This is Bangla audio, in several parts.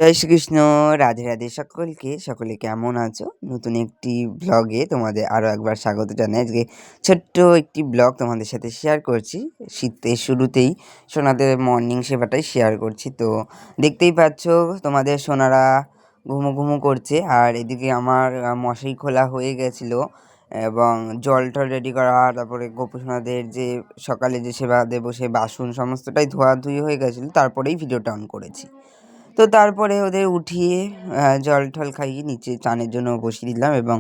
জয় শ্রীকৃষ্ণ, রাধে রাধে সকলকে। সকলে কেমন আছো? নতুন একটি ব্লগে তোমাদের আরও একবার স্বাগত জানাই। আজকে ছোট্ট একটি ব্লগ তোমাদের সাথে শেয়ার করছি। শীতের শুরুতেই সোনাদের মর্নিং সেবাটাই শেয়ার করছি। তো দেখতেই পাচ্ছ তোমাদের সোনারা ঘুমু ঘুমু করছে, আর এদিকে আমার মশারি খোলা হয়ে গেছিলো এবং জল টল রেডি করা, তারপরে গোপু সোনাদের যে সকালে যে সেবা দেবো সে বাসন সমস্তটাই ধোয়াধুয়ি হয়ে গেছিলো, তারপরেই ভিডিওটা অন করেছি। তো তারপরে ওদের উঠিয়ে জল টল খাইয়ে নিচে চানের জন্য বসিয়ে দিলাম এবং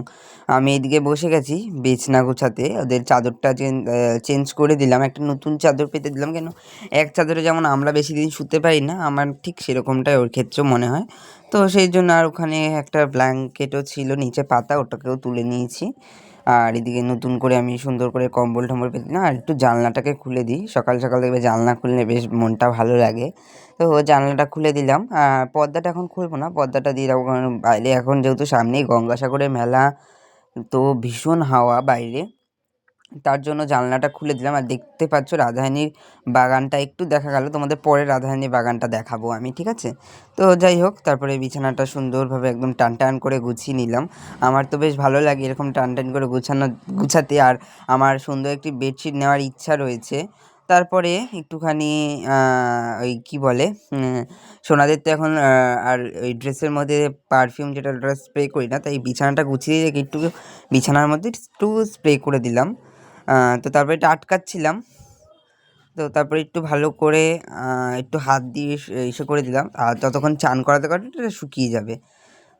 আমি এদিকে বসে গেছি বিছানা গোছাতে। ওদের চাদরটা চেঞ্জ করে দিলাম, একটা নতুন চাদর পেতে দিলাম। কেন, এক চাদরে যেমন আমরা বেশি দিন শুতে পারি না, আমার ঠিক সেরকমটাই ওর ক্ষেত্রেও মনে হয়। তো সেই জন্য আর ওখানে একটা ব্ল্যাঙ্কেটও ছিল নিচে পাতা, ওটাকেও তুলে নিয়েছি। আর এদিকে নতুন করে আমি সুন্দর করে কম্বল টম্বল পেতে দিলাম। আর একটু জানলাটাকে খুলে দিই, সকাল সকাল দেখবে জানলা খুললে বেশ মনটা ভালো লাগে। তো জানলাটা খুলে দিলাম। পর্দাটা এখন খুলবো না, পর্দাটা দিয়ে রাখবো, কারণ বাইরে এখন যেহেতু সামনেই গঙ্গাসাগরের মেলা, তো ভীষণ হাওয়া বাইরে, তার জন্য জানলাটা খুলে দিলাম। আর দেখতে পাচ্ছ রাধারানীর বাগানটা একটু দেখা গেল, তোমাদের পরে রাধারানীর বাগানটা দেখাবো আমি, ঠিক আছে? তো যাই হোক, তারপরে বিছানাটা সুন্দরভাবে একদম টান টান করে গুছিয়ে নিলাম। আমার তো বেশ ভালো লাগে এরকম টান টান করে গুছাতে, আর আমার সুন্দর একটি বেডশিট নেওয়ার ইচ্ছা রয়েছে। তারপরে একটুখানি ওই কী বলে, সোনাদের তো এখন আর ওই ড্রেসের মধ্যে পারফিউম যেটা ওটা স্প্রে করি না, তাই বিছানাটা গুছিয়ে রেখে একটু বিছানার মধ্যে একটু স্প্রে করে দিলাম। তো তারপরে এটা আটকাচ্ছিলাম, তো তারপরে একটু ভালো করে একটু হাত দিয়ে ইসে করে দিলাম, আর ততক্ষণ চান করাতে করাতে এটা শুকিয়ে যাবে।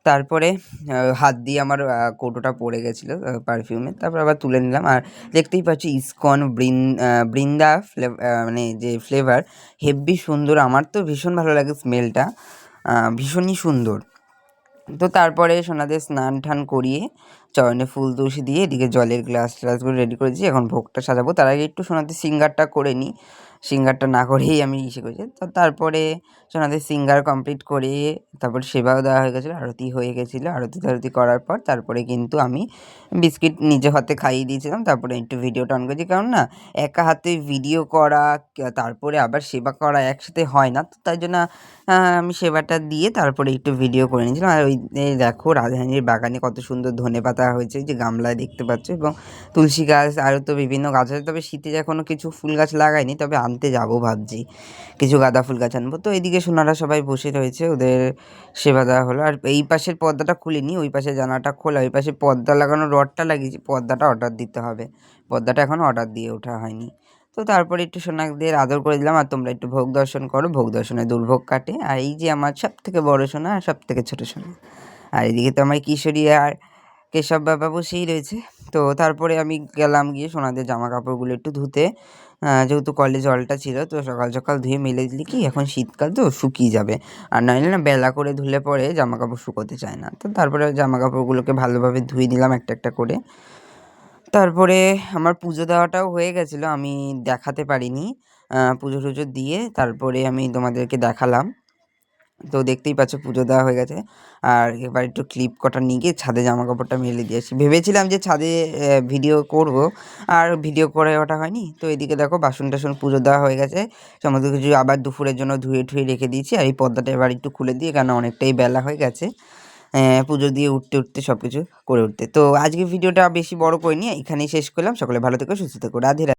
তারপরে হাত দিয়ে আমার কৌটোটা পড়ে গেছিলো পারফিউমের, তারপর আবার তুলে নিলাম। আর দেখতেই পাচ্ছি ইসকন বৃন্দা মানে যে ফ্লেভার, হেব্বি সুন্দর, আমার তো ভীষণ ভালো লাগে স্মেলটা, ভীষণই সুন্দর। তো তারপরে সোনাদের স্নান টান করিয়ে চরণে ফুল তুলসী দিয়ে এদিকে জলের গ্লাস ট্লাসগুলো রেডি করেছি। এখন ভোগটা সাজাবো, তার আগে একটু সোনাদের সিঙ্গারটা করে নিই। সিঙ্গারটা না করেই আমি ইসে করেছি। তো তারপরে সোনাদের সিঙ্গার কমপ্লিট করে তারপর সেবাও দেওয়া হয়ে গেছিলো, আরতি হয়ে গেছিলো। আরতি করার পর তারপরে কিন্তু আমি বিস্কিট নিজে হাতে খাইয়ে দিয়েছিলাম। তারপরে একটু ভিডিওটা অন করেছি, কারণ না একা হাতে ভিডিও করা তারপরে আবার সেবা করা একসাথে হয় না, তো তাই জন্য আমি সেবাটা দিয়ে তারপরে একটু ভিডিও করে নিয়েছিলাম। আর ওই দেখো রাধারানীর বাগানে কত সুন্দর ধনেপাতা হয়েছে, যে গামলায় দেখতে পাচ্ছ, এবং তুলসী গাছ, আরও তো বিভিন্ন গাছ আছে। তবে শীতে এখনও কিছু ফুল গাছ লাগাইনি, তবে আনতে যাবো ভাবছি, কিছু গাঁদা ফুল গাছ আনবো। তো এদিকে সোনারা সবাই বসে রয়েছে, ওদের সেবা দেওয়া হলো। আর এই পাশের পর্দাটা খুলিনি, ওই পাশে জানালাটা খোলা, ওই পাশে পর্দা লাগানো রডটা লাগিয়েছি, পর্দাটা অর্ডার দিতে হবে, পর্দাটা এখনও অর্ডার দিয়ে ওঠা হয়নি। তো তারপরে একটু সোনাদের আদর করে দিলাম, আর তোমরা একটু ভোগ দর্শন করো, ভোগ দর্শনে দুর্ভোগ কাটে। আর এই যে আমার সব থেকে বড় সোনা আর সব থেকে ছোটো সোনা, আর এদিকে তো আমার কিশোরী আর কেশব বাবা বসেই রয়েছে। তো তারপরে আমি গেলাম গিয়ে সোনাদের জামা কাপড়গুলো একটু ধুতে, যেহেতু কলে জলটা ছিল, তো সকাল সকাল ধুয়ে মেলে দিলে কি এখন শীতকাল তো শুকিয়ে যাবে, আর নইলে না বেলা করে ধুলে পরে জামা কাপড় শুকোতে চায় না। তো তারপরে জামা কাপড়গুলোকে ভালোভাবে ধুয়ে নিলাম একটা একটা করে। তারপরে আমার পুজো দেওয়াটাও হয়ে গেছিলো, আমি দেখাতে পারিনি। পুজো টুজো দিয়ে তারপরে আমি তোমাদেরকে দেখালাম। তো দেখতেই পাচ্ছ পুজো দেওয়া হয়ে গেছে। আর এবার একটু ক্লিপ কটা নিয়ে গিয়ে ছাদে জামা কাপড়টা মেলে দিয়ে আসি। ভেবেছিলাম যে ছাদে ভিডিও করব, আর ভিডিও করে ওঠা হয়নি। তো এদিকে দেখো বাসন টাসন পুজো দেওয়া হয়ে গেছে, সমস্ত কিছু আবার দুপুরের জন্য ধুয়ে ঠুয়ে রেখে দিয়েছি। আর এই পর্দাটা এবার একটু খুলে দিয়ে, কারণ অনেকটাই বেলা হয়ে গেছে পুজো দিয়ে উঠতে সব কিছু করে উঠতে। তো আজকে ভিডিওটা বেশি বড় করিনি, এখানেই শেষ করলাম। সকলে ভালো থেকো, সুস্থ থেকো, রাধে রাধে।